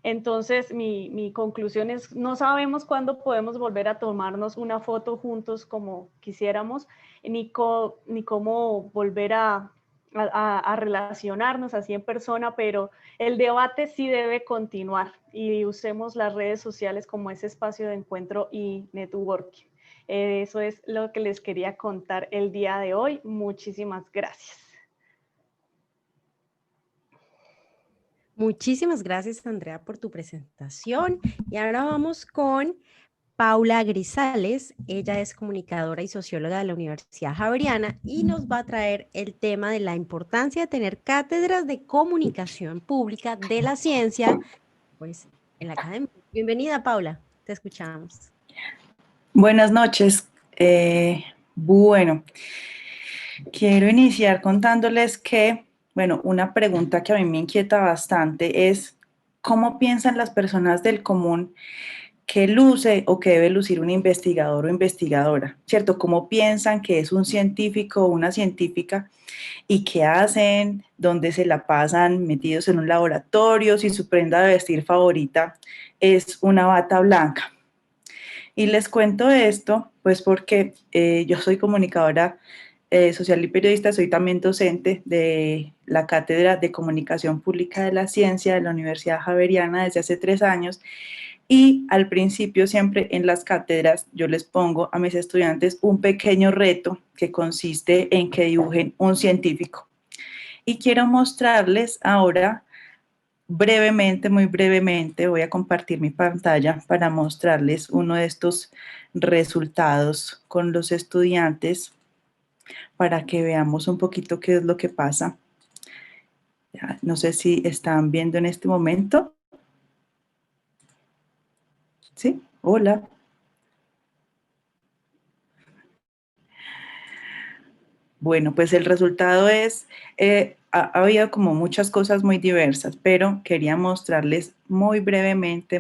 Entonces, mi conclusión es, no sabemos cuándo podemos volver a tomarnos una foto juntos como quisiéramos, ni cómo volver a relacionarnos así en persona, pero el debate sí debe continuar y usemos las redes sociales como ese espacio de encuentro y networking. Eso es lo que les quería contar el día de hoy. Muchísimas gracias. Muchísimas gracias, Andrea, por tu presentación. Y ahora vamos con Paula Grisales. Ella es comunicadora y socióloga de la Universidad Javeriana y nos va a traer el tema de la importancia de tener cátedras de comunicación pública de la ciencia, pues, en la academia. Bienvenida, Paula. Te escuchamos. Buenas noches. Bueno, quiero iniciar contándoles que, bueno, una pregunta que a mí me inquieta bastante es ¿cómo piensan las personas del común que luce o que debe lucir un investigador o investigadora? ¿Cierto? ¿Cómo piensan que es un científico o una científica y qué hacen, dónde se la pasan metidos en un laboratorio, si su prenda de vestir favorita es una bata blanca? Y les cuento esto, pues porque yo soy comunicadora social y periodista, soy también docente de la Cátedra de Comunicación Pública de la Ciencia de la Universidad Javeriana desde hace 3 años. Y al principio siempre en las cátedras yo les pongo a mis estudiantes un pequeño reto que consiste en que dibujen un científico. Y quiero mostrarles ahora brevemente, muy brevemente, voy a compartir mi pantalla para mostrarles uno de estos resultados con los estudiantes para que veamos un poquito qué es lo que pasa. Ya, no sé si están viendo en este momento. ¿Sí? Hola. Bueno, pues el resultado es, ha habido como muchas cosas muy diversas, pero quería mostrarles muy brevemente,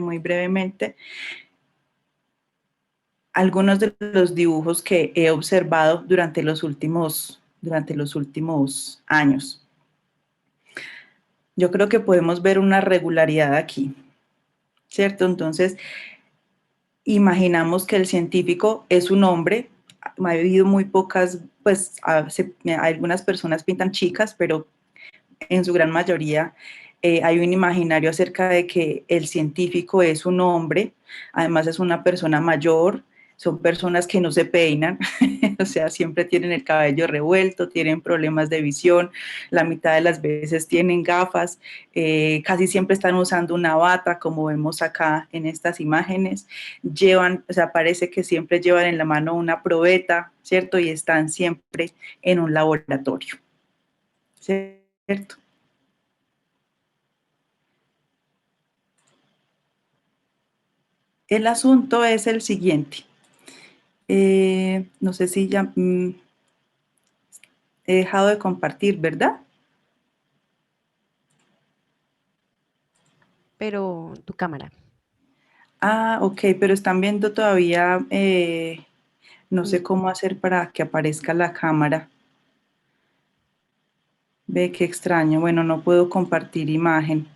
algunos de los dibujos que he observado durante los últimos años. Yo creo que podemos ver una regularidad aquí, ¿cierto? Entonces, imaginamos que el científico es un hombre. Ha habido muy pocas, pues algunas personas pintan chicas, pero en su gran mayoría hay un imaginario acerca de que el científico es un hombre, además es una persona mayor, son personas que no se peinan, o sea, siempre tienen el cabello revuelto, tienen problemas de visión, la mitad de las veces tienen gafas, casi siempre están usando una bata, como vemos acá en estas imágenes, llevan, o sea, parece que siempre llevan en la mano una probeta, ¿cierto? Y están siempre en un laboratorio, ¿cierto? El asunto es el siguiente. No sé si ya he dejado de compartir, ¿verdad? Pero tu cámara. Ah, ok, pero están viendo todavía, no sé Mm. cómo hacer para que aparezca la cámara. Ve qué extraño. Bueno, no puedo compartir imagen.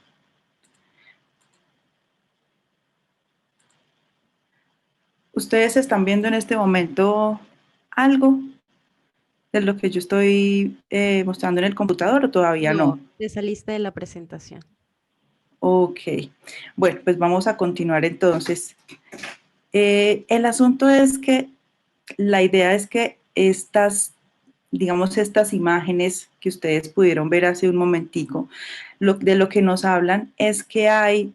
¿Ustedes están viendo en este momento algo de lo que yo estoy mostrando en el computador o todavía no? No, te saliste de la presentación. Ok, bueno, pues vamos a continuar entonces. El asunto es que la idea es que digamos, estas imágenes que ustedes pudieron ver hace un momentico, de lo que nos hablan es que hay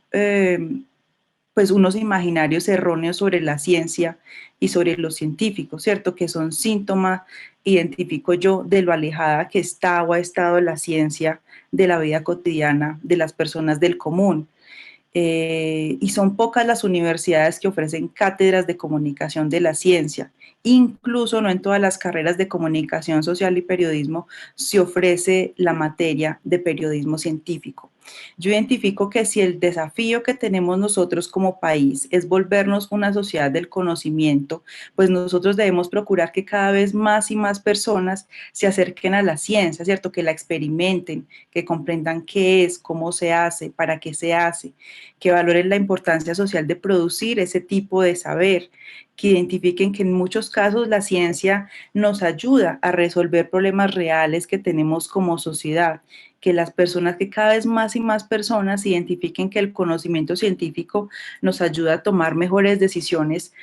pues unos imaginarios erróneos sobre la ciencia y sobre los científicos, ¿cierto? Que son síntomas, identifico yo, de lo alejada que está o ha estado la ciencia de la vida cotidiana de las personas del común. Y son pocas las universidades que ofrecen cátedras de comunicación de la ciencia. Incluso no en todas las carreras de comunicación social y periodismo se ofrece la materia de periodismo científico. Yo identifico que si el desafío que tenemos nosotros como país es volvernos una sociedad del conocimiento, pues nosotros debemos procurar que cada vez más y más personas se acerquen a la ciencia, ¿cierto? Que la experimenten, que comprendan qué es, cómo se hace, para qué se hace, que valoren la importancia social de producir ese tipo de saber, que identifiquen que en muchos casos la ciencia nos ayuda a resolver problemas reales que tenemos como sociedad, que las personas, que cada vez más y más personas identifiquen que el conocimiento científico nos ayuda a tomar mejores decisiones,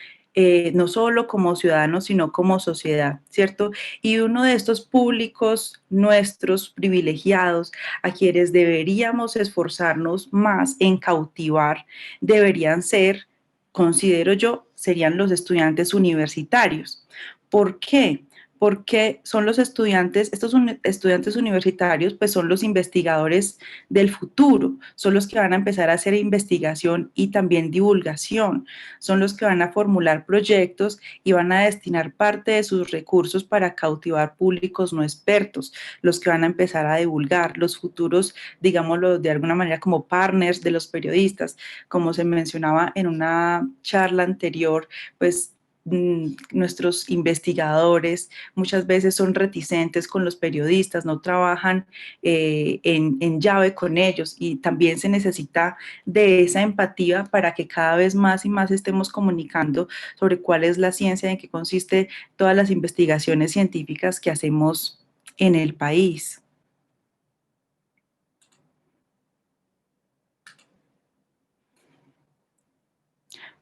no solo como ciudadanos, sino como sociedad, ¿cierto? Y uno de estos públicos nuestros privilegiados, a quienes deberíamos esforzarnos más en cautivar, deberían ser, considero yo, serían los estudiantes universitarios. ¿Por qué? Porque son los estudiantes, estos estudiantes universitarios, pues son los investigadores del futuro, son los que van a empezar a hacer investigación y también divulgación, son los que van a formular proyectos y van a destinar parte de sus recursos para cautivar públicos no expertos, los que van a empezar a divulgar, los futuros, digámoslo de alguna manera, como partners de los periodistas, como se mencionaba en una charla anterior, pues nuestros investigadores muchas veces son reticentes con los periodistas, no trabajan en llave con ellos, y también se necesita de esa empatía para que cada vez más y más estemos comunicando sobre cuál es la ciencia, en qué consiste todas las investigaciones científicas que hacemos en el país.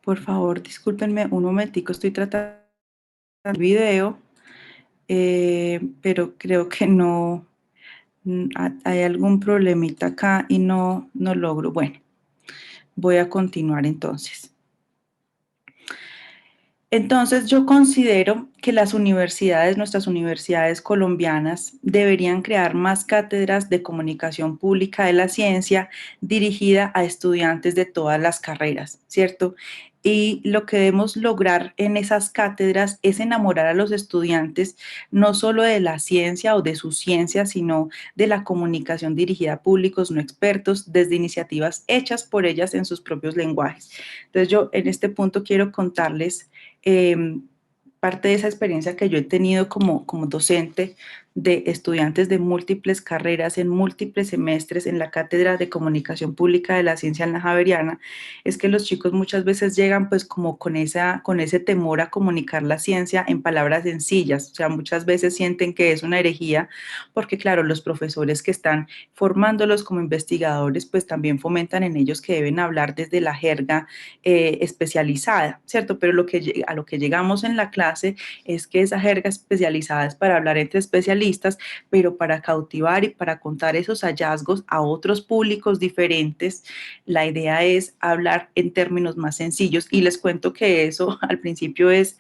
Por favor, discúlpenme un momentico, estoy tratando el video, pero creo que no, hay algún problemita acá y no logro. Bueno, voy a continuar entonces. Entonces, yo considero que las universidades, nuestras universidades colombianas, deberían crear más cátedras de comunicación pública de la ciencia dirigida a estudiantes de todas las carreras, ¿cierto? Y lo que debemos lograr en esas cátedras es enamorar a los estudiantes no solo de la ciencia o de su ciencia, sino de la comunicación dirigida a públicos no expertos desde iniciativas hechas por ellas en sus propios lenguajes. Entonces, yo en este punto quiero contarles parte de esa experiencia que yo he tenido como docente de estudiantes de múltiples carreras en múltiples semestres en la Cátedra de Comunicación Pública de la Ciencia en la Javeriana, es que los chicos muchas veces llegan pues como con ese temor a comunicar la ciencia en palabras sencillas, o sea, muchas veces sienten que es una herejía, porque claro, los profesores que están formándolos como investigadores pues también fomentan en ellos que deben hablar desde la jerga especializada, ¿cierto? Pero a lo que llegamos en la clase es que esa jerga especializada es para hablar entre especialistas, pero para cautivar y para contar esos hallazgos a otros públicos diferentes, la idea es hablar en términos más sencillos, y les cuento que eso al principio es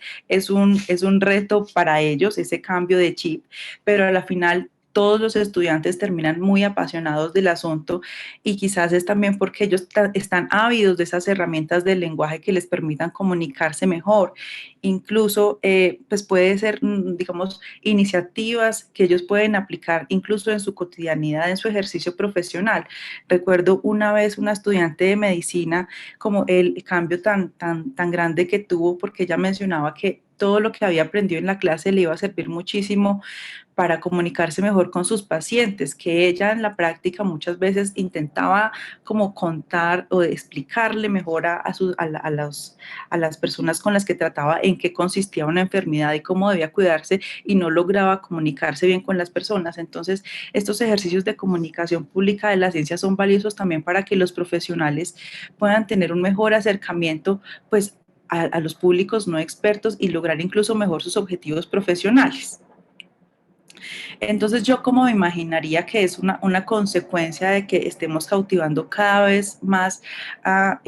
un reto para ellos, ese cambio de chip, pero a la final todos los estudiantes terminan muy apasionados del asunto, y quizás es también porque ellos están ávidos de esas herramientas del lenguaje que les permitan comunicarse mejor. Incluso, pues puede ser, digamos, iniciativas que ellos pueden aplicar incluso en su cotidianidad, en su ejercicio profesional. Recuerdo una vez una estudiante de medicina, como el cambio tan grande que tuvo, porque ella mencionaba que todo lo que había aprendido en la clase le iba a servir muchísimo para comunicarse mejor con sus pacientes, que ella en la práctica muchas veces intentaba como contar o explicarle mejor a las personas con las que trataba en qué consistía una enfermedad y cómo debía cuidarse, y no lograba comunicarse bien con las personas. Entonces, estos ejercicios de comunicación pública de la ciencia son valiosos también para que los profesionales puedan tener un mejor acercamiento, pues, a los públicos no expertos, y lograr incluso mejor sus objetivos profesionales. Entonces, yo como me imaginaría que es una consecuencia de que estemos cautivando cada vez más a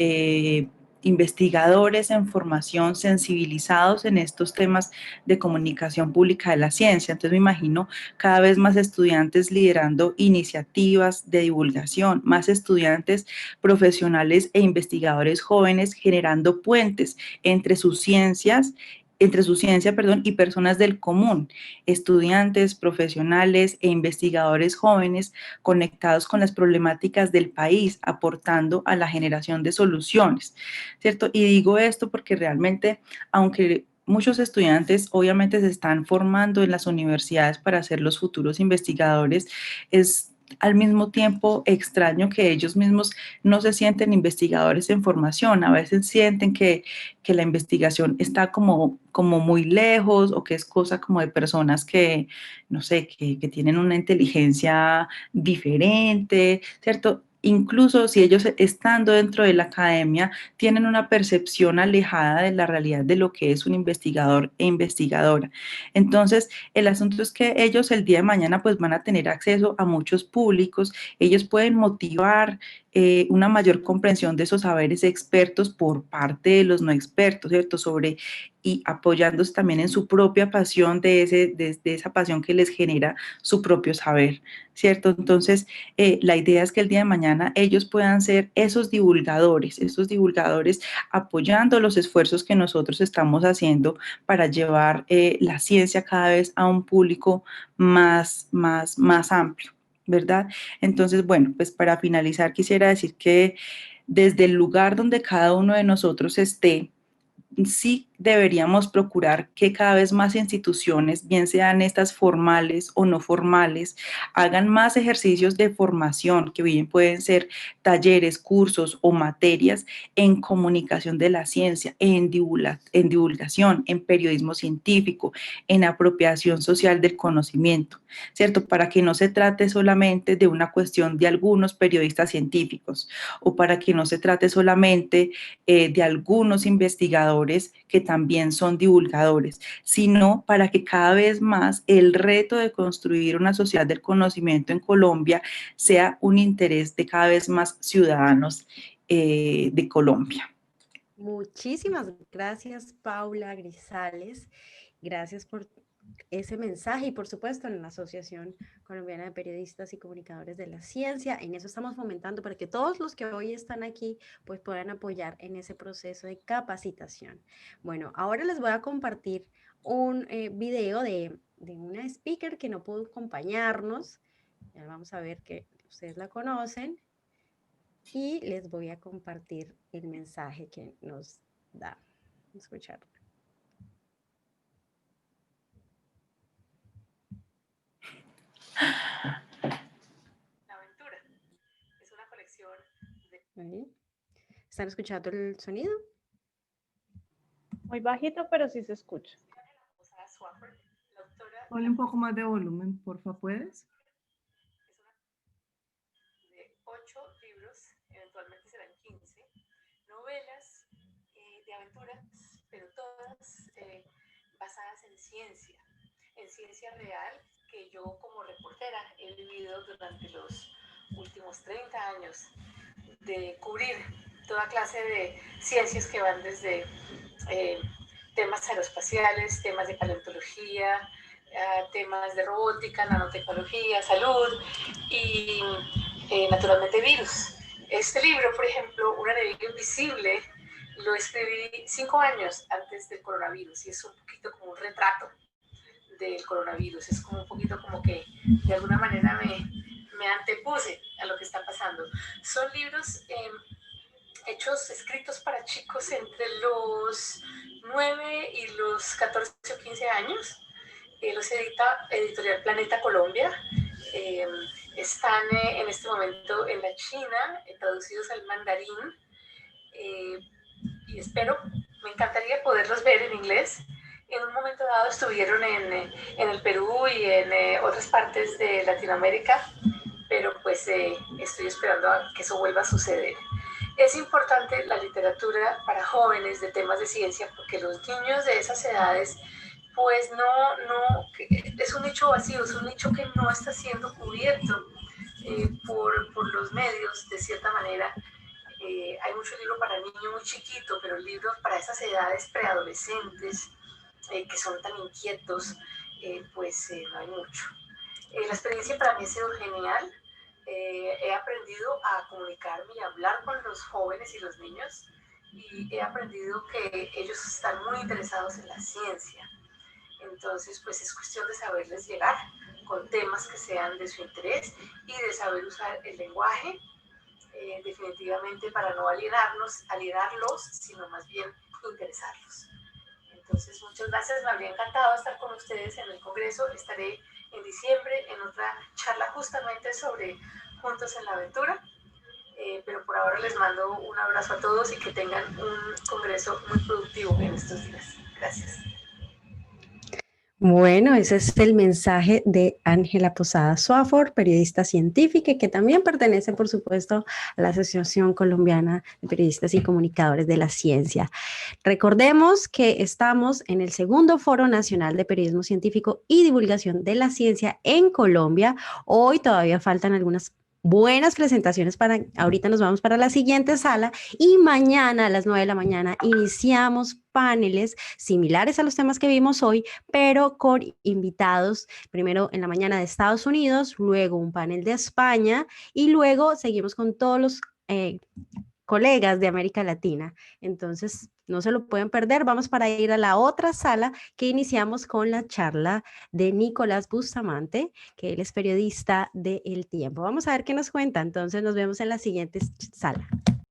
investigadores en formación, sensibilizados en estos temas de comunicación pública de la ciencia. Entonces, me imagino cada vez más estudiantes liderando iniciativas de divulgación, más estudiantes profesionales e investigadores jóvenes generando puentes entre sus ciencias, y personas del común, estudiantes, profesionales e investigadores jóvenes conectados con las problemáticas del país, aportando a la generación de soluciones, ¿cierto? Y digo esto porque realmente, aunque muchos estudiantes obviamente se están formando en las universidades para ser los futuros investigadores, es al mismo tiempo extraño que ellos mismos no se sienten investigadores en formación. A veces sienten que la investigación está como muy lejos, o que es cosa como de personas que, no sé, que tienen una inteligencia diferente, ¿cierto? Incluso si ellos, estando dentro de la academia, tienen una percepción alejada de la realidad de lo que es un investigador e investigadora. Entonces, el asunto es que ellos el día de mañana pues van a tener acceso a muchos públicos, ellos pueden motivar una mayor comprensión de esos saberes expertos por parte de los no expertos, ¿cierto? Y apoyándose también en su propia pasión, de esa pasión que les genera su propio saber, ¿cierto? Entonces, la idea es que el día de mañana ellos puedan ser esos divulgadores apoyando los esfuerzos que nosotros estamos haciendo para llevar la ciencia cada vez a un público más amplio, ¿verdad? Entonces, bueno, pues para finalizar quisiera decir que desde el lugar donde cada uno de nosotros esté, sí deberíamos procurar que cada vez más instituciones, bien sean estas formales o no formales, hagan más ejercicios de formación, que bien pueden ser talleres, cursos o materias en comunicación de la ciencia, en divulgación, en periodismo científico, en apropiación social del conocimiento, ¿cierto? Para que no se trate solamente de una cuestión de algunos periodistas científicos o para que no se trate solamente de algunos investigadores que también son divulgadores, sino para que cada vez más el reto de construir una sociedad del conocimiento en Colombia sea un interés de cada vez más ciudadanos de Colombia. Muchísimas gracias, Paula Grisales. Gracias por ese mensaje y por supuesto en la Asociación Colombiana de Periodistas y Comunicadores de la Ciencia, en eso estamos fomentando para que todos los que hoy están aquí pues puedan apoyar en ese proceso de capacitación. Bueno, ahora les voy a compartir un video de una speaker que no pudo acompañarnos, ya vamos a ver que ustedes la conocen y les voy a compartir el mensaje que nos da. Vamos a escucharlo. La aventura es una colección de... ¿Están escuchando el sonido? Muy bajito, pero sí se escucha. Ponle un poco más de volumen, porfa, ¿puedes? De 8 libros, eventualmente serán 15, novelas de aventuras, pero todas basadas en ciencia real, que yo como reportera he vivido durante los últimos 30 años, de cubrir toda clase de ciencias que van desde temas aeroespaciales, temas de paleontología, temas de robótica, nanotecnología, salud y naturalmente virus. Este libro, por ejemplo, Una enemiga invisible, lo escribí 5 años antes del coronavirus y es un poquito como un retrato del coronavirus, es como un poquito como que de alguna manera me antepuse a lo que está pasando. Son libros escritos para chicos entre los 9 y los 14 o 15 años. Los edita Editorial Planeta Colombia. Están en este momento en la China, traducidos al mandarín. Y me encantaría poderlos ver en inglés. En un momento dado estuvieron en el Perú y en otras partes de Latinoamérica, pero pues estoy esperando a que eso vuelva a suceder. Es importante la literatura para jóvenes de temas de ciencia porque los niños de esas edades pues no, es un nicho vacío, es un nicho que no está siendo cubierto por los medios de cierta manera. Hay mucho libro para niños muy chiquito, pero libros para esas edades preadolescentes que son tan inquietos, pues no hay mucho. La experiencia para mí ha sido genial. He aprendido a comunicarme y a hablar con los jóvenes y los niños y he aprendido que ellos están muy interesados en la ciencia. Entonces, pues es cuestión de saberles llegar con temas que sean de su interés y de saber usar el lenguaje, definitivamente para no alienarlos, sino más bien interesarlos. Entonces, muchas gracias, me habría encantado estar con ustedes en el Congreso. Estaré en diciembre en otra charla justamente sobre Juntos en la Aventura, pero por ahora les mando un abrazo a todos y que tengan un Congreso muy productivo en estos días. Gracias. Bueno, ese es el mensaje de Ángela Posada Swafford, periodista científica, que también pertenece, por supuesto, a la Asociación Colombiana de Periodistas y Comunicadores de la Ciencia. Recordemos que estamos en el segundo Foro Nacional de Periodismo Científico y Divulgación de la Ciencia en Colombia. Hoy todavía faltan algunas buenas presentaciones ahorita nos vamos para la siguiente sala y mañana a las 9 de la mañana iniciamos paneles similares a los temas que vimos hoy, pero con invitados, primero en la mañana de Estados Unidos, luego un panel de España y luego seguimos con todos los colegas de América Latina. Entonces, no se lo pueden perder. Vamos para ir a la otra sala que iniciamos con la charla de Nicolás Bustamante, que él es periodista de El Tiempo. Vamos a ver qué nos cuenta. Entonces, nos vemos en la siguiente sala.